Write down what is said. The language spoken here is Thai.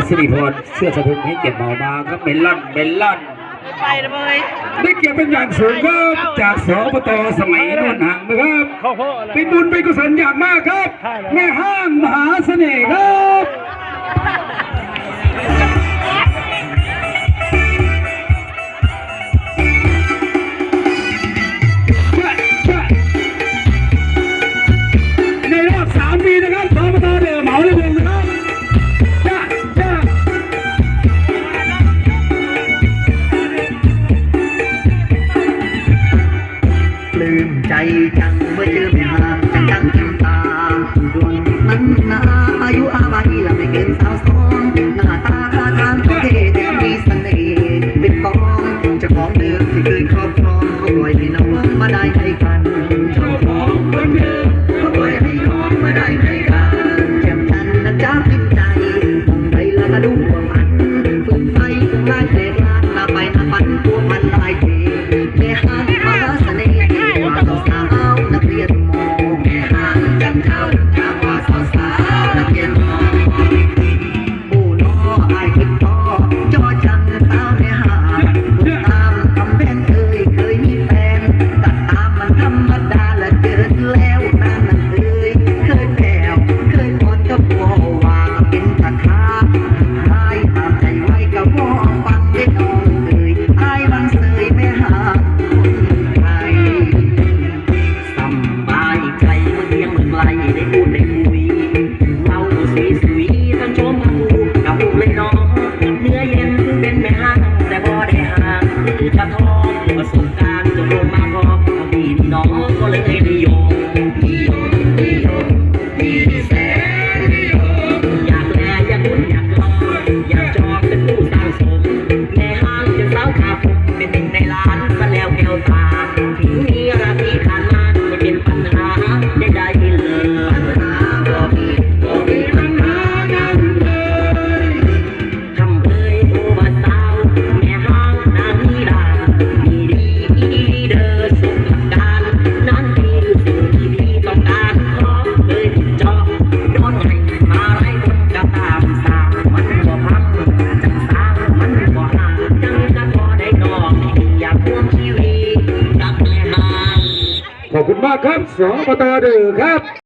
สิริพรเสื้อสะทุนให้เกียรติมาครับเมลอนไปเลยได้เกียรติเป็นอย่างสูงครับจากสปตสมัยโน่นห่างนะครับเป็นบุญเป็นกุศลอย่างมากครับแม่ห้างมหาเสน่ห์ครับในรอบ3 ปีนะครับสปตเดิมเหมาเลยวงนะครับใจจังเมื่อเจอแม่หางจังตาดวงนั้นนาอายุอาวัยละไม่เกิน22หน้าตาท่าทางก็เท่แต่มีเสน่ห์เป็นกองเจ้าของเดิมที่เคยครอบครองเขาปล่อยให้น้องมาได้ให้กันเจ้าของคนเดิมเขาปล่อยให้น้องมาได้ให้กันแจ่มจันทร์นะจ้าพิใจมองไปแล้วก็ดูว่ามันฝึกไฟฝึกลายเพลงลานหน้าไปหน้าปันตัวมันลายเทแม่หางมหาเสน่ห์สาวนักเรียนมองแม่หางจังเข้าจากว่าสาวนักเรียนมองโอ้น้อไอ้คิดต่อจอจังสาวแม่หางบุญตามคำแพงเคยมีแฟนตัดตามมันธรรมดาละเกิดแล้วนั่นเคยแผ่วเคยพอนกับพ่อว่าเป็นตะขาหายตามใจไว้กับพ่อฟังได้น้องไอ้บังเสยแม่หางได้พูดได้คุยเล่าสวยๆทั้งชมทั้งพูดกับลูกเลยน้องเนื้อเย็นเป็นแม่ห้างแต่พอได้ห่างคือกระทองประสบการณ์จนลงมาพอพี่น้องก็เลยนิยมแสนอยากแลอยากลุ้นอยากลองอยากจองเป็นผู้สร้างสมแม่ห้างจนสาวขาผมเป็นหนึ่งในล้านซะแล้วแก้วตาถึงมีราตรีผ่านมาไม่เป็นปัญหาได้ขอบคุณมากครับสปต.1ครับ